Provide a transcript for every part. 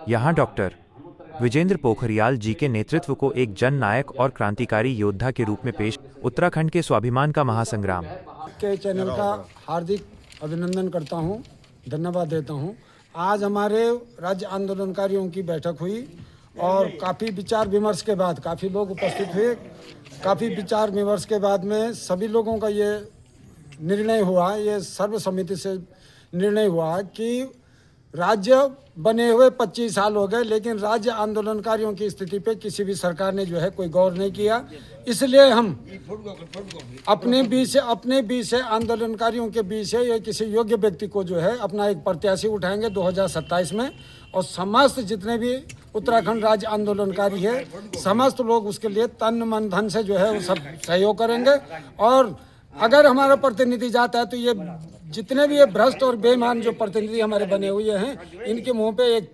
यहाँ डॉक्टर विजेंद्र पोखरियाल जी के नेतृत्व को एक जन नायक और क्रांतिकारी योद्धा के रूप में पेश, उत्तराखंड के स्वाभिमान का महासंग्राम के चैनल का हार्दिक अभिनंदन करता हूं, धन्यवाद देता हूं। आज हमारे राज्य आंदोलनकारियों की बैठक हुई और काफ़ी विचार विमर्श के बाद काफ़ी लोग उपस्थित हुए। काफ़ी विचार विमर्श के बाद में सभी लोगों का ये निर्णय हुआ, ये सर्वसम्मति से निर्णय हुआ कि राज्य बने हुए 25 साल हो गए, लेकिन राज्य आंदोलनकारियों की स्थिति पे किसी भी सरकार ने जो है कोई गौर नहीं किया। इसलिए हम अपने बीच से आंदोलनकारियों के बीच से ये किसी योग्य व्यक्ति को जो है अपना एक प्रत्याशी उठाएंगे 2027 में, और समस्त जितने भी उत्तराखंड राज्य आंदोलनकारी है समस्त लोग उसके लिए तन मन धन से जो है वो सब सहयोग करेंगे। और अगर हमारा प्रतिनिधि जाता है तो ये जितने भी ये भ्रष्ट और बेईमान जो प्रतिनिधि हमारे बने हुए हैं इनके मुंह पे एक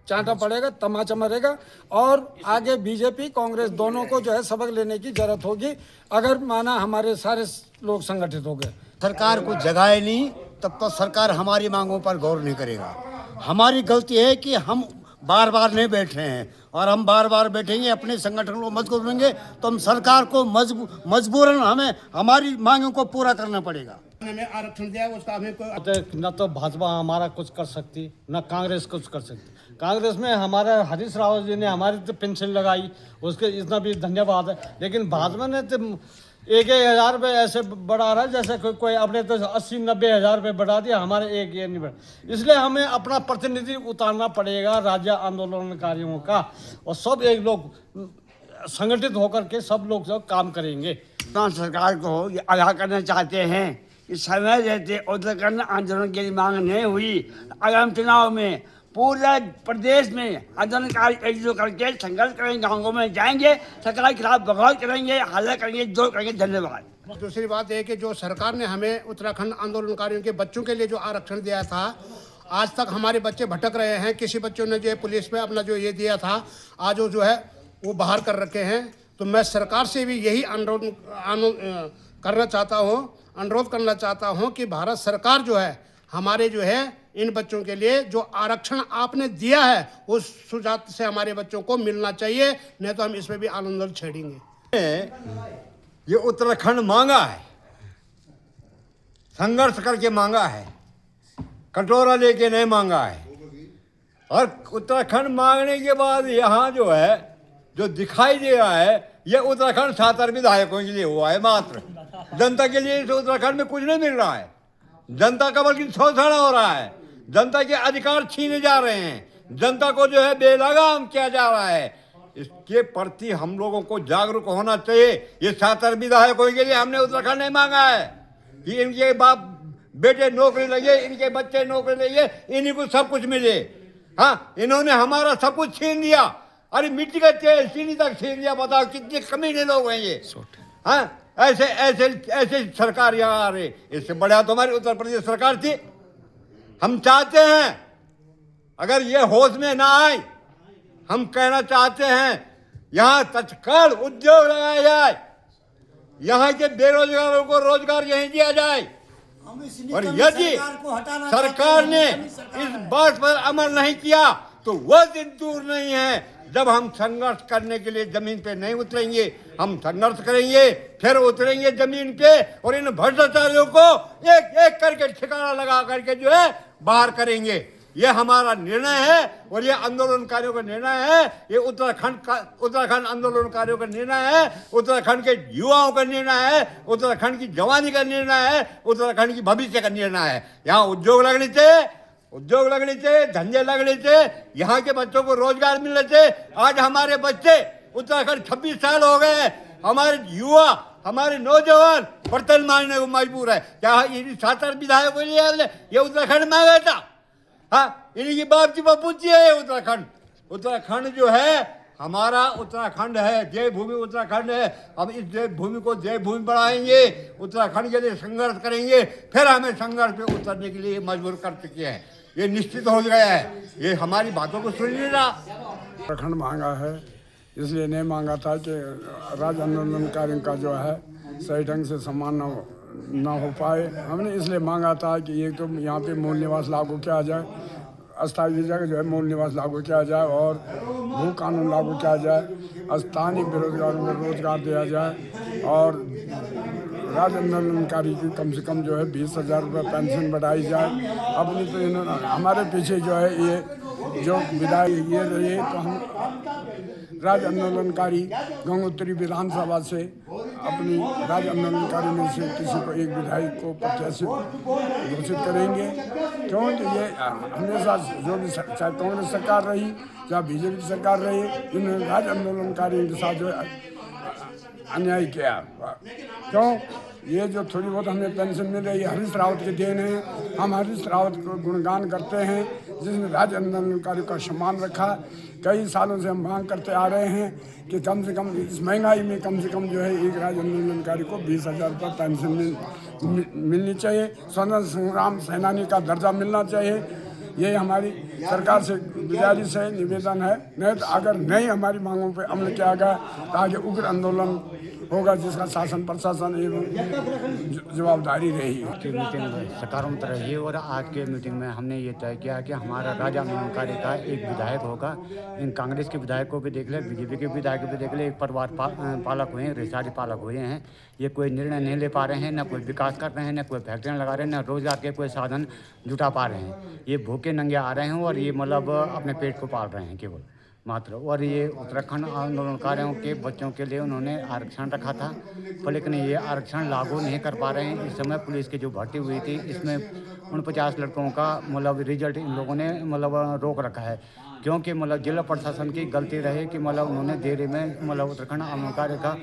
चांटा पड़ेगा, तमाचा मरेगा। और आगे बीजेपी कांग्रेस दोनों को जो है सबक लेने की जरूरत होगी अगर माना हमारे सारे लोग संगठित हो गए। सरकार को जगाए नहीं तब तक सरकार हमारी मांगों पर गौर नहीं करेगा। हमारी गलती है कि हम बार बार नहीं बैठ रहे हैं, और हम बार बार बैठेंगे अपने संगठन को मजबूत करेंगे तो हम सरकार को मजबूरन हमें हमारी मांगों को पूरा करना पड़ेगा। हमें आरक्षण दिया उसका हमें कोई न तो भाजपा हमारा कुछ कर सकती न कांग्रेस कुछ कर सकती। कांग्रेस में हमारे हरीश रावत जी ने हमारी तो पेंशन लगाई, उसके इतना भी धन्यवाद है। लेकिन भाजपा ने तो 1,000 रुपये ऐसे बढ़ा रहा है जैसे कोई अपने तो 80-90 हज़ार रुपये बढ़ा दिया, हमारे एक ये नहीं बढ़ा। इसलिए हमें अपना प्रतिनिधि उतारना पड़ेगा राज्य आंदोलनकारियों का, और सब एक लोग संगठित होकर के सब लोग जो काम करेंगे। सरकार को आगाह करना चाहते हैं कि समय रहते उत्तराखंड आंदोलन की मांग नहीं हुई, आगामी चुनाव में पूरे प्रदेश में आंदोलनकारी एकजुट करके संघर्ष करेंगे, गाँवों में जाएंगे, सरकार के खिलाफ बगावत करेंगे, हल्ला करेंगे, जोर करेंगे। धन्यवाद। दूसरी बात है कि जो सरकार ने हमें उत्तराखंड आंदोलनकारियों के बच्चों के लिए जो आरक्षण दिया था, आज तक हमारे बच्चे भटक रहे हैं। किसी बच्चों ने जो पुलिस में अपना जो ये दिया था आज वो जो है वो बाहर कर रखे हैं। तो मैं सरकार से भी यही अनुरोध करना चाहता हूँ कि भारत सरकार जो है हमारे जो है इन बच्चों के लिए जो आरक्षण आपने दिया है उस सुजात से हमारे बच्चों को मिलना चाहिए, नहीं तो हम इसमें भी आंदोलन छेड़ेंगे। ये उत्तराखंड मांगा है, संघर्ष करके मांगा है, कटोरा लेके नहीं मांगा है। और उत्तराखंड मांगने के बाद यहाँ जो है जो दिखाई दे रहा है ये उत्तराखंड 7 विधायकों के लिए हुआ है मात्र। जनता के लिए तो उत्तराखंड में कुछ नहीं मिल रहा है। जनता का बल्कि शोषण हो रहा है, जनता के अधिकार छीने जा रहे हैं, जनता को जो है बेलगाम किया जा रहा है। इसके प्रति हम लोगों को जागरूक होना चाहिए। ये 7 विधायकों के लिए हमने उत्तराखंड नहीं मांगा है कि इनके बाप बेटे नौकरी लगे, इनके बच्चे नौकरी लगे, इन्हीं को सब कुछ मिले। हाँ, इन्होंने हमारा सब कुछ छीन लिया। अरे मिट्टी का तेल चीनी तक छीन लिया। बताओ कितने कमीने लोग हैं ये। हाँ, ऐसे सरकार यहाँ आ रही। इससे बढ़िया तो हमारी उत्तर प्रदेश सरकार थी। हम चाहते हैं अगर ये होश में ना आए, हम कहना चाहते हैं यहाँ तत्काल उद्योग लगाया जाए, यहाँ के बेरोजगारों को रोजगार यहीं दिया जाए। और यदि सरकार ने इस बात पर अमल नहीं किया तो वह दिन दूर नहीं है जब हम संघर्ष करने के लिए जमीन पे नहीं उतरेंगे। हम संघर्ष करेंगे, फिर उतरेंगे जमीन पे और इन भ्रष्टाचारियों को एक एक करके ठिकाना लगा करके जो है बाहर करेंगे। ये हमारा निर्णय है और ये आंदोलनकारियों का निर्णय है। ये उत्तराखंड आंदोलनकारियों का निर्णय है, उत्तराखंड के युवाओं का निर्णय है, उत्तराखंड की जवानी का निर्णय है, उत्तराखंड की भविष्य का निर्णय है। यहाँ उद्योग लगने चाहिए, धंधे लगने चाहिए, यहाँ के बच्चों को रोजगार मिलने चाहिए। आज हमारे बच्चे उत्तराखंड 26 साल हो गए, हमारे युवा, हमारे नौजवान बर्तन मांगने को मजबूर है। क्या इन 7 विधायकों के लिए ये उत्तराखंड मांगा था? हाँ, इनकी बाप की बपूची है ये उत्तराखंड जो है हमारा उत्तराखंड है, देवभूमि उत्तराखंड है। हम इस देवभूमि को देवभूमि बढ़ाएंगे, उत्तराखंड के लिए संघर्ष करेंगे, फिर हमें संघर्ष पे उतरने के लिए मजबूर कर चुके हैं। ये निश्चित हो गया है, ये हमारी बातों को सुन नहीं रहा। उत्तराखंड मांगा है, इसलिए नहीं मांगा था कि राज्य आंदोलनकारियों का जो है सही ढंग से सम्मान न हो पाए। हमने इसलिए मांगा था कि एक तो यहाँ पे मूल निवास लागू किया जाए, अस्थायी जगह जो है मूल निवास लागू किया जाए और भू कानून लागू किया जाए, स्थानीय बेरोजगारों को रोजगार दिया जाए और राज्य आंदोलनकारी की कम से कम जो है 20,000 रुपये पेंशन बढ़ाई जाए। अपनी तो इन्होंने हमारे पीछे जो है ये जो विधायक ये रहे, तो हम राज्य आंदोलनकारी गंगोत्री विधानसभा से अपनी राज्य आंदोलनकारी में से किसी को एक विधायक को प्रत्याशी घोषित करेंगे, क्योंकि ये हमेशा जो भी चाहे कांग्रेस सरकार रही चाहे बीजेपी सरकार रही, इन्होंने राज्य आंदोलनकारियों के साथ जो अन्याय किया। क्यों? ये जो थोड़ी बहुत हमें पेंशन मिल रही है हरीश रावत के देन है। हम हरीश रावत को गुणगान करते हैं जिसने राज्य आंदोलनकारियों का सम्मान रखा। कई सालों से हम मांग करते आ रहे हैं कि कम से कम इस महंगाई में कम से कम जो है एक राज्य आंदोलनकारी को 20,000 रुपये पेंशन मिलनी चाहिए, स्वतंत्रता संग्राम सेनानी का दर्जा मिलना चाहिए। ये हमारी सरकार से गुजारिश है, निवेदन है। नहीं तो अगर नहीं हमारी मांगों पर अमल किया गया तो आगे उग्र आंदोलन होगा जिसका शासन प्रशासन एवं जवाबदारी रहेगी। की मीटिंग सकारात्मक रही और आज के मीटिंग में हमने ये तय किया कि हमारा राज्य आंदोलनकारी का एक विधायक होगा। इन कांग्रेस के विधायक को भी देख ले, बीजेपी के विधायक भी देख ले, एक परिवार पालक हुए हैं, रेसारी पालक हुए हैं। ये कोई निर्णय नहीं ले पा रहे हैं, न कोई विकास कर रहे हैं, न कोई फैक्ट्रियाँ लगा रहे हैं, न रोजगार के कोई साधन जुटा पा रहे हैं। ये भूखे नंगे आ रहे हैं और ये मतलब अपने पेट को पाल रहे हैं केवल मात्र। और ये उत्तराखंड आंदोलनकारियों के बच्चों के लिए उन्होंने आरक्षण रखा था, पर लेकिन ये आरक्षण लागू नहीं कर पा रहे हैं। इस समय पुलिस की जो भर्ती हुई थी इसमें 49 लड़कों का मतलब रिजल्ट इन लोगों ने मतलब रोक रखा है, क्योंकि मतलब जिला प्रशासन की गलती रहे कि मतलब उन्होंने देरी में मतलब उत्तराखंड आंदोलनकारी का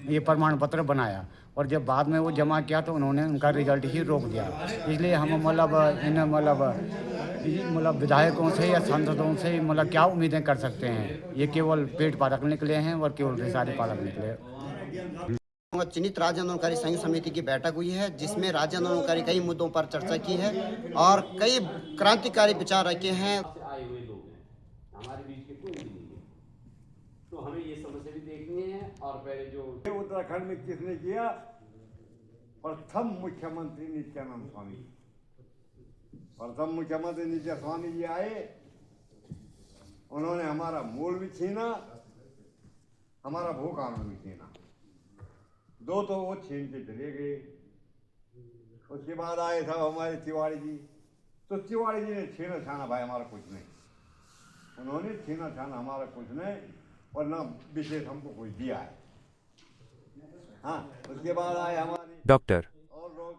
ये प्रमाण पत्र बनाया और जब बाद में वो जमा किया तो उन्होंने उनका रिजल्ट ही रोक दिया। इसलिए हम मतलब इन मतलब विधायकों से या सांसदों से मतलब क्या उम्मीदें कर सकते हैं। ये केवल पेट पालक निकले हैं और केवल रेसारी पालक निकले। चिन्हित राज्य आंदोलनकारी संघ समिति की बैठक हुई है जिसमें राज्य आंदोलनकारी कई मुद्दों पर चर्चा की है और कई क्रांतिकारी विचार रखे हैं। आए हुए लोग हैं, हमारे बीच के कोई भी नहीं है, तो हमें ये समस्या भी देखनी है। और पहले जो उत्तराखंड में किसने किया? प्रथम मुख्यमंत्री नित्यानंद स्वामी। प्रथम मुख्यमंत्री नित्यानंद स्वामी जी आए, उन्होंने हमारा मूल भी छीना, हमारा भू कानून भी छीना। दो तो वो छीन के चले गए। उसके बाद आए साहब हमारे तिवारी जी, तो तिवारी जी ने छीना छाना भाई हमारा कुछ नहीं, उन्होंने छीना छाना हमारा कुछ नहीं और ना विशेष हमको कुछ दिया है। हाँ, उसके बाद आए हमारे डॉक्टर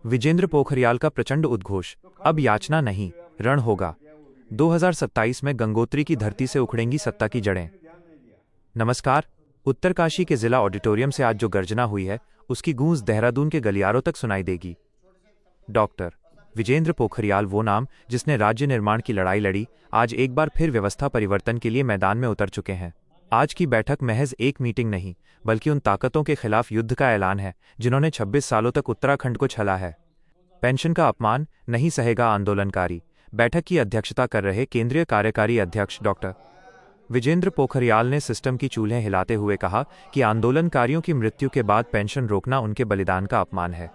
विजेंद्र पोखरियाल का प्रचंड उद्घोष, अब याचना नहीं रण होगा। 2027 में गंगोत्री की धरती से उखड़ेंगी सत्ता की जड़ें। नमस्कार। उत्तरकाशी के जिला ऑडिटोरियम से आज जो गर्जना हुई है उसकी गूंज देहरादून के गलियारों तक सुनाई देगी। डॉक्टर विजेंद्र पोखरियाल वो नाम जिसने राज्य निर्माण की लड़ाई लड़ी, आज एक बार फिर व्यवस्था परिवर्तन के लिए मैदान में उतर चुके हैं। आज की बैठक महज एक मीटिंग नहीं बल्कि उन ताकतों के खिलाफ युद्ध का ऐलान है जिन्होंने 26 सालों तक उत्तराखंड को छला है। पेंशन का अपमान नहीं सहेगा आंदोलनकारी। बैठक की अध्यक्षता कर रहे केंद्रीय कार्यकारी अध्यक्ष डॉक्टर विजेंद्र पोखरियाल ने सिस्टम की चूल्हें हिलाते हुए कहा कि आंदोलनकारियों की मृत्यु के बाद पेंशन रोकना उनके बलिदान का अपमान है।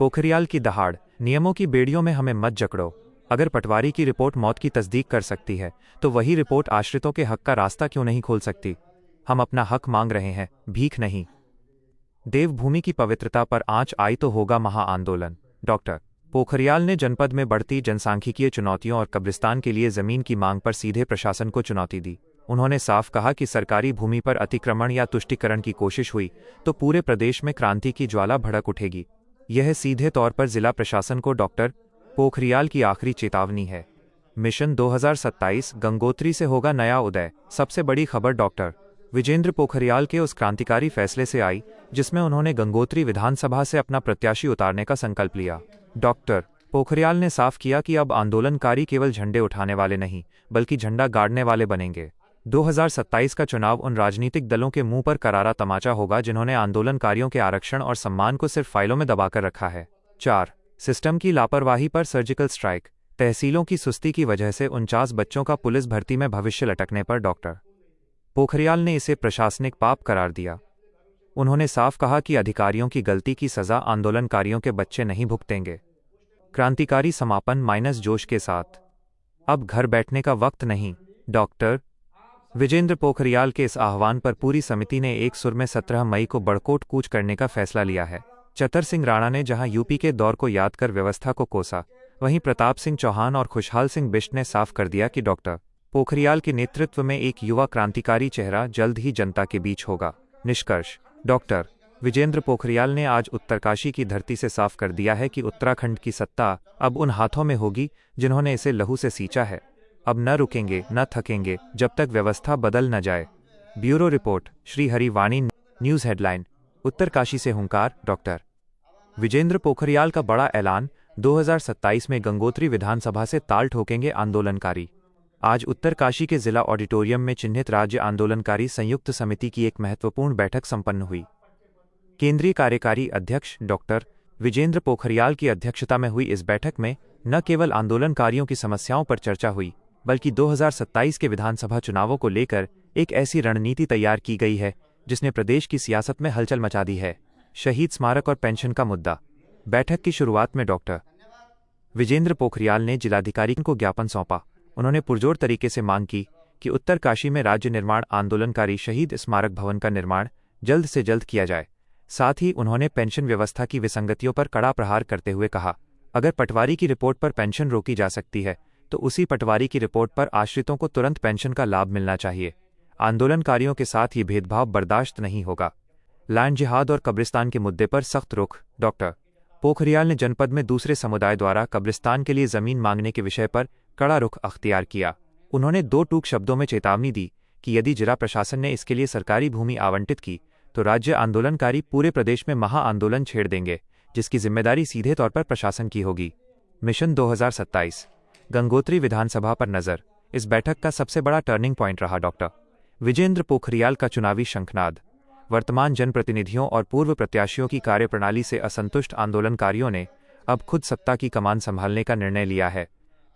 पोखरियाल की दहाड़, नियमों की बेड़ियों में हमें मत जकड़ो। अगर पटवारी की रिपोर्ट मौत की तस्दीक कर सकती है तो वही रिपोर्ट आश्रितों के हक का रास्ता क्यों नहीं खोल सकती? हम अपना हक मांग रहे हैं, भीख नहीं। देवभूमि की पवित्रता पर आंच आई तो होगा महाआंदोलन। डॉक्टर पोखरियाल ने जनपद में बढ़ती जनसांख्यिकीय चुनौतियों और कब्रिस्तान के लिए जमीन की मांग पर सीधे प्रशासन को चुनौती दी। उन्होंने साफ कहा कि सरकारी भूमि पर अतिक्रमण या तुष्टीकरण की कोशिश हुई तो पूरे प्रदेश में क्रांति की ज्वाला भड़क उठेगी। यह सीधे तौर पर जिला प्रशासन को डॉक्टर पोखरियाल की आखिरी चेतावनी है। मिशन 2027 गंगोत्री से होगा नया उदय। सबसे बड़ी खबर डॉक्टर विजेंद्र पोखरियाल के उस क्रांतिकारी फैसले से आई जिसमें उन्होंने गंगोत्री विधानसभा से अपना प्रत्याशी उतारने का संकल्प लिया। डॉक्टर पोखरियाल ने साफ किया कि अब आंदोलनकारी केवल झंडे उठाने वाले नहीं बल्कि झंडा गाड़ने वाले बनेंगे। 2027 का चुनाव उन राजनीतिक दलों के मुंह पर करारा तमाचा होगा जिन्होंने आंदोलनकारियों के आरक्षण और सम्मान को सिर्फ फाइलों में दबाकर रखा है। 4. सिस्टम की लापरवाही पर सर्जिकल स्ट्राइक। तहसीलों की सुस्ती की वजह से 49 बच्चों का पुलिस भर्ती में भविष्य लटकने पर डॉक्टर पोखरियाल ने इसे प्रशासनिक पाप करार दिया। उन्होंने साफ कहा कि अधिकारियों की गलती की सजा आंदोलनकारियों के बच्चे नहीं भुगतेंगे। क्रांतिकारी समापन माइनस जोश के साथ। अब घर बैठने का वक्त नहीं। डॉक्टर विजेंद्र पोखरियाल के इस आह्वान पर पूरी समिति ने एक सुर में 17 मई को बड़कोट कूच करने का फैसला लिया है। चतर सिंह राणा ने जहां यूपी के दौर को याद कर व्यवस्था को कोसा, वहीं प्रताप सिंह चौहान और खुशहाल सिंह बिष्ट ने साफ कर दिया कि डॉक्टर पोखरियाल के नेतृत्व में एक युवा क्रांतिकारी चेहरा जल्द ही जनता के बीच होगा। निष्कर्ष: डॉक्टर विजेंद्र पोखरियाल ने आज उत्तरकाशी की धरती से साफ कर दिया है कि उत्तराखंड की सत्ता अब उन हाथों में होगी जिन्होंने इसे लहू से सींचा है। अब न रुकेंगे न थकेंगे जब तक व्यवस्था बदल न जाए। Bureau report, Shri Harivani news. Headline: Uttarkashi से हुंकार, डॉक्टर विजेंद्र पोखरियाल का बड़ा ऐलान, 2027 में गंगोत्री विधानसभा से ताल ठोकेंगे आंदोलनकारी। आज उत्तरकाशी के जिला ऑडिटोरियम में चिन्हित राज्य आंदोलनकारी संयुक्त समिति की एक महत्वपूर्ण बैठक संपन्न हुई। केंद्रीय कार्यकारी अध्यक्ष डॉक्टर विजेंद्र पोखरियाल की अध्यक्षता में हुई इस बैठक में न केवल आंदोलनकारियों की समस्याओं पर चर्चा हुई, बल्कि 2027 के विधानसभा चुनावों को लेकर एक ऐसी रणनीति तैयार की गई है जिसने प्रदेश की सियासत में हलचल मचा दी है। शहीद स्मारक और पेंशन का मुद्दा। बैठक की शुरुआत में डॉक्टर विजेंद्र पोखरियाल ने जिलाधिकारी को ज्ञापन सौंपा। उन्होंने पुरजोर तरीके से मांग की कि उत्तरकाशी में राज्य निर्माण आंदोलनकारी शहीद स्मारक भवन का निर्माण जल्द से जल्द किया जाए। साथ ही उन्होंने पेंशन व्यवस्था की विसंगतियों पर कड़ा प्रहार करते हुए कहा, अगर पटवारी की रिपोर्ट पर पेंशन रोकी जा सकती है तो उसी पटवारी की रिपोर्ट पर आश्रितों को तुरंत पेंशन का लाभ मिलना चाहिए। आंदोलनकारियों के साथ ये भेदभाव बर्दाश्त नहीं होगा। लैंड जिहाद और कब्रिस्तान के मुद्दे पर सख्त रुख। डॉक्टर पोखरियाल ने जनपद में दूसरे समुदाय द्वारा कब्रिस्तान के लिए जमीन मांगने के विषय पर कड़ा रुख अख्तियार किया। उन्होंने 2 टूक शब्दों में चेतावनी दी कि यदि जिला प्रशासन ने इसके लिए सरकारी भूमि आवंटित की तो राज्य आंदोलनकारी पूरे प्रदेश में महा आंदोलन छेड़ देंगे, जिसकी जिम्मेदारी सीधे तौर पर प्रशासन की होगी। मिशन 2027 गंगोत्री विधानसभा पर नजर। इस बैठक का सबसे बड़ा टर्निंग पॉइंट रहा डॉक्टर विजेंद्र पोखरियाल का चुनावी शंखनाद। वर्तमान जनप्रतिनिधियों और पूर्व प्रत्याशियों की कार्यप्रणाली से असंतुष्ट आंदोलनकारियों ने अब खुद सत्ता की कमान संभालने का निर्णय लिया है।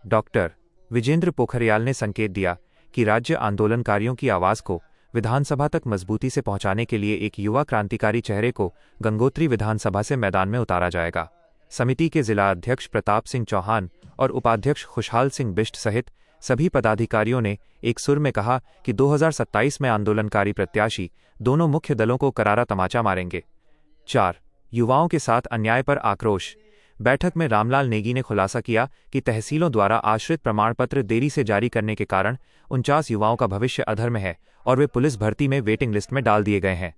डॉक्टर विजेंद्र पोखरियाल ने संकेत दिया कि राज्य आंदोलनकारियों की आवाज को विधानसभा तक मजबूती से पहुंचाने के लिए एक युवा क्रांतिकारी चेहरे को गंगोत्री विधानसभा से मैदान में उतारा जाएगा। समिति के जिला अध्यक्ष प्रताप सिंह चौहान और उपाध्यक्ष खुशहाल सिंह बिष्ट सहित सभी पदाधिकारियों ने एक सुर में कहा कि 2027 में आंदोलनकारी प्रत्याशी दोनों मुख्य दलों को करारा तमाचा मारेंगे। 4. युवाओं के साथ अन्याय पर आक्रोश। बैठक में रामलाल नेगी ने खुलासा किया कि तहसीलों द्वारा आश्रित प्रमाण पत्र देरी से जारी करने के कारण 49 युवाओं का भविष्य अधर में है और वे पुलिस भर्ती में वेटिंग लिस्ट में डाल दिए गए हैं।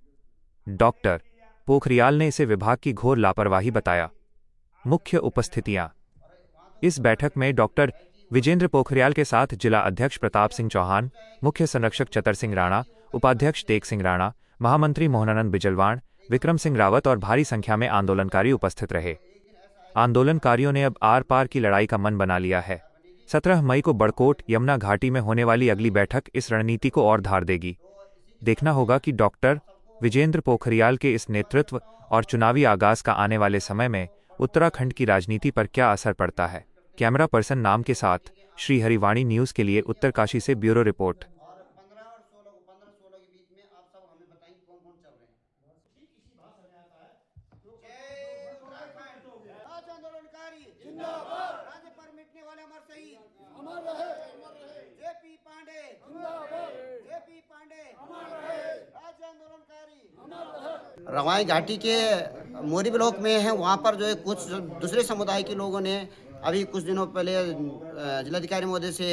डॉक्टर पोखरियाल ने इसे विभाग की घोर लापरवाही बताया। मुख्य उपस्थितियां। इस बैठक में डॉक्टर विजेंद्र पोखरियाल के साथ जिला अध्यक्ष प्रताप सिंह चौहान, मुख्य संरक्षक चतर सिंह राणा, उपाध्यक्ष तेग सिंह राणा, महामंत्री मोहनानंद बिजलवाण, विक्रम सिंह रावत और भारी संख्या में आंदोलनकारी उपस्थित रहे। आंदोलनकारियों ने अब आर पार की लड़ाई का मन बना लिया है। 17 मई को बड़कोट यमुना घाटी में होने वाली अगली बैठक इस रणनीति को और धार देगी। देखना होगा कि डॉक्टर विजेंद्र पोखरियाल के इस नेतृत्व और चुनावी आगाज का आने वाले समय में उत्तराखंड की राजनीति पर क्या असर पड़ता है। कैमरा पर्सन नाम के साथ श्री हरिवाणी न्यूज़ के लिए उत्तरकाशी से ब्यूरो रिपोर्ट। रवाई घाटी के मोरी ब्लॉक में है, वहाँ पर जो है कुछ दूसरे समुदाय के लोगों ने अभी कुछ दिनों पहले जिलाधिकारी महोदय से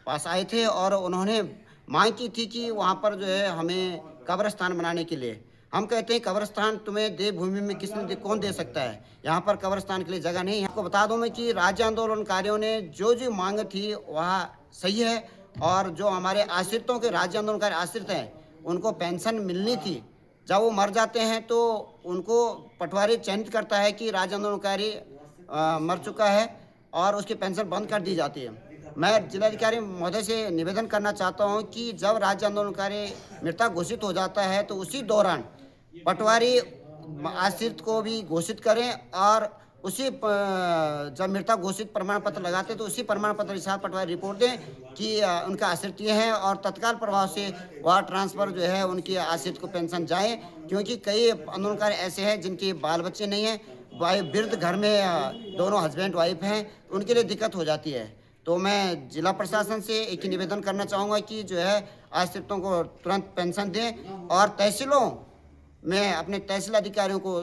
पास आए थे और उन्होंने मांग की थी कि वहाँ पर जो है हमें कब्रिस्तान बनाने के लिए। हम कहते हैं कब्रिस्तान तुम्हें देवभूमि में किसने कौन दे सकता है, यहाँ पर कब्रिस्तान के लिए जगह नहीं है। आपको बता दूं मैं कि राज्य आंदोलनकारियों ने जो मांग थी वह सही है और जो हमारे आश्रितों के राज्य आंदोलनकारी आश्रित हैं उनको पेंशन मिलनी थी। जब वो मर जाते हैं तो उनको पटवारी चयनित करता है कि राज्य आंदोलनकारी मर चुका है और उसकी पेंशन बंद कर दी जाती है। मैं जिलाधिकारी महोदय से निवेदन करना चाहता हूं कि जब राज्य आंदोलनकारी मृतक घोषित हो जाता है तो उसी दौरान पटवारी आश्रित को भी घोषित करें और उसी जब मृतक घोषित प्रमाण पत्र लगाते तो उसी प्रमाण पत्र के साथ पटवारी रिपोर्ट दें कि उनका आश्रित ये है और तत्काल प्रभाव से वह ट्रांसफ़र जो है उनकी आश्रित को पेंशन जाए। क्योंकि कई आंदोलनकारी ऐसे हैं जिनके बाल बच्चे नहीं हैं, वृद्ध घर में दोनों हस्बैंड वाइफ हैं, उनके लिए दिक्कत हो जाती है। तो मैं जिला प्रशासन से एक ही निवेदन करना चाहूँगा कि जो है आश्रितों को तुरंत पेंशन दें और तहसीलों में अपने तहसील अधिकारियों को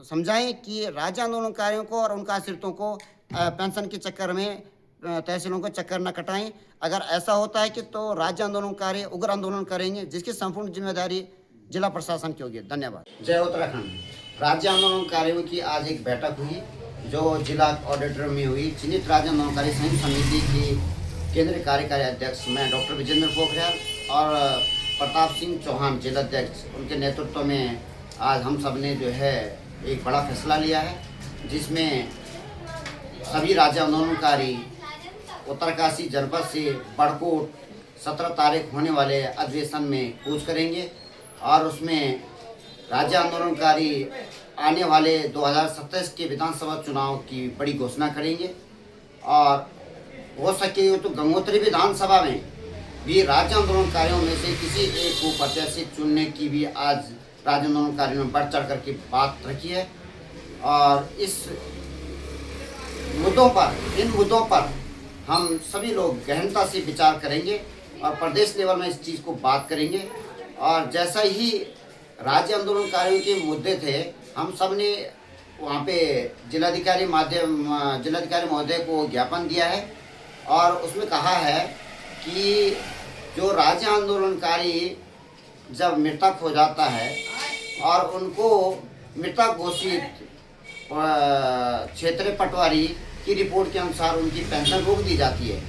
समझाएं कि राज्य आंदोलनकारियों को और उनका आश्रितों को पेंशन के चक्कर में तहसीलों को चक्कर न कटाएं। अगर ऐसा होता है कि तो राज्य आंदोलनकारी उग्र आंदोलन करेंगे, जिसकी संपूर्ण जिम्मेदारी जिला प्रशासन की होगी। धन्यवाद। जय उत्तराखंड। राज्य आंदोलनकारियों की आज एक बैठक हुई जो जिला ऑडिटोरियम में हुई। चिन्हित राज्य आंदोलनकारी संयुक्त समिति की केंद्रीय कार्यकारी अध्यक्ष मैं डॉक्टर विजेंद्र पोखरियाल और प्रताप सिंह चौहान जिलाध्यक्ष, उनके नेतृत्व में आज हम सब ने जो है एक बड़ा फैसला लिया है, जिसमें सभी राज्य आंदोलनकारी उत्तरकाशी जनपद से बड़कोट 17 तारीख होने वाले अधिवेशन में कूच करेंगे और उसमें राज्य आंदोलनकारी आने वाले 2027 के विधानसभा चुनाव की बड़ी घोषणा करेंगे। और हो सके तो गंगोत्री विधानसभा में भी राज्य आंदोलनकारियों में से किसी एक को प्रत्याशी चुनने की भी आज राज्य आंदोलनकारियों ने बढ़ चढ़ करके बात रखी है। और इन मुद्दों पर हम सभी लोग गहनता से विचार करेंगे और प्रदेश लेवल में इस चीज़ को बात करेंगे। और जैसा ही राज्य आंदोलनकारियों के मुद्दे थे, हम सब ने वहाँ पे जिलाधिकारी महोदय को ज्ञापन दिया है और उसमें कहा है कि जो राज्य आंदोलनकारी जब मृतक हो जाता है और उनको मृतक घोषित क्षेत्रीय पटवारी की रिपोर्ट के अनुसार उनकी पेंशन रोक दी जाती है।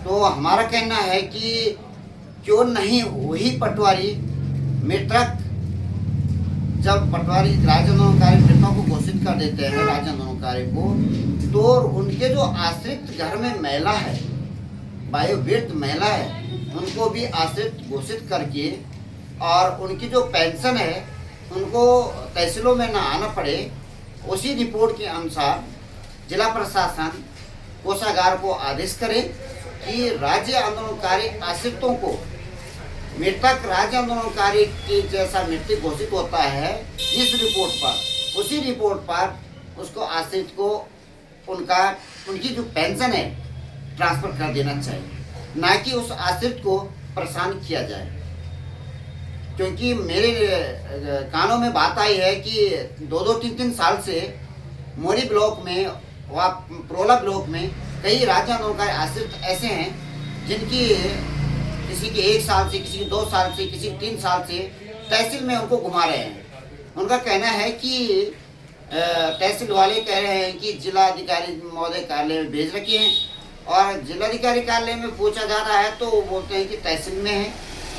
तो हमारा कहना है कि क्यों नहीं वही पटवारी मृतक, जब पटवारी राज्य आंदोलनकारी मृतकों को घोषित कर देते हैं राज्य आंदोलनकारी को, तो उनके जो आश्रित घर में महिला है, वयोवृद्ध महिला है, उनको भी आश्रित घोषित करके और उनकी जो पेंशन है उनको तहसीलों में ना आना पड़े, उसी रिपोर्ट के अनुसार जिला प्रशासन कोषागार को आदेश करे कि राज्य आंदोलनकारी आश्रितों को मृतक राज्य आंदोलनकारी के जैसा मृत्यु घोषित होता है इस रिपोर्ट पर, उसी रिपोर्ट पर उसको आश्रित को उनकी जो पेंशन है ट्रांसफर कर देना चाहिए, ना कि उस आश्रित को परेशान किया जाए। क्योंकि मेरे कानों में बात आई है कि 2-3 साल से मोरी ब्लॉक में व प्रोला ब्लॉक में कई राज्य आंदोलनकारी आश्रित ऐसे हैं जिनकी किसी के 1 साल से, किसी के 2 साल से, किसी के 3 साल से तहसील में उनको घुमा रहे हैं। उनका कहना है कि तहसील वाले कह रहे हैं कि जिलाधिकारी महोदय कार्यालय में भेज रखे हैं और जिलाधिकारी कार्यालय में पूछा जा रहा है तो वो बोलते हैं कि तहसील में है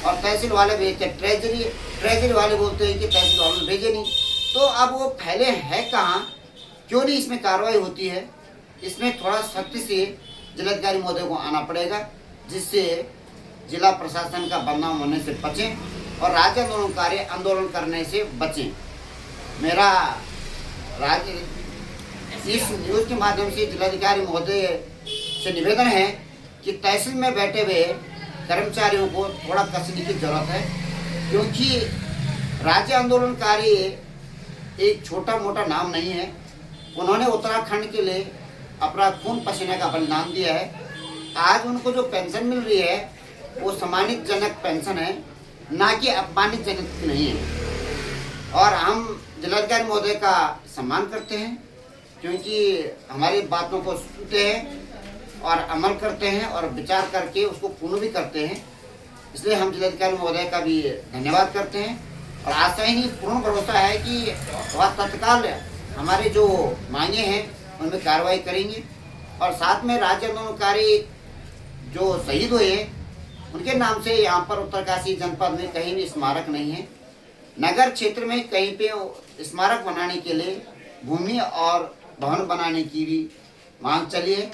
और तहसील वाले भेजते हैं ट्रेजरी वाले बोलते हैं कि तहसील वाले ने भेजे नहीं। तो अब वो फैले है कहाँ, क्यों नहीं इसमें कार्रवाई होती है? इसमें थोड़ा सख्ती से जिलाधिकारी महोदय को आना पड़ेगा, जिससे जिला प्रशासन का बदनाम होने से बचें और राज्य आंदोलनकारी आंदोलन करने से बचें। मेरा इस न्यूज़ के माध्यम से जिलाधिकारी महोदय से निवेदन है कि तहसील में बैठे हुए कर्मचारियों को थोड़ा कसने की जरूरत है, क्योंकि राज्य आंदोलनकारी एक छोटा मोटा नाम नहीं है। उन्होंने उत्तराखंड के लिए अपना खून पसीने का बलिदान दिया है। आज उनको जो पेंशन मिल रही है वो सम्मानितजनक पेंशन है, ना कि अपमानितजनक नहीं है। और हम जिलाधिकारी महोदय का सम्मान करते हैं क्योंकि हमारी बातों को सुनते हैं और अमल करते हैं और विचार करके उसको पूर्ण भी करते हैं। इसलिए हम जिलाधिकारी महोदय का भी धन्यवाद करते हैं और आशा ही नहीं, पूर्ण भरोसा है कि वह तत्काल हमारे जो मांगे हैं उनमें कार्रवाई करेंगे। और साथ में राज्य आंदोलनकारी जो शहीद हुए उनके नाम से यहाँ पर उत्तरकाशी जनपद में कहीं भी स्मारक नहीं है। नगर क्षेत्र में कहीं पे स्मारक बनाने के लिए भूमि और भवन बनाने की भी मांग चली है,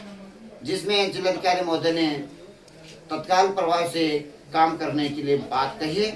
जिसमें जिलाधिकारी महोदय ने तत्काल प्रभाव से काम करने के लिए बात कही है।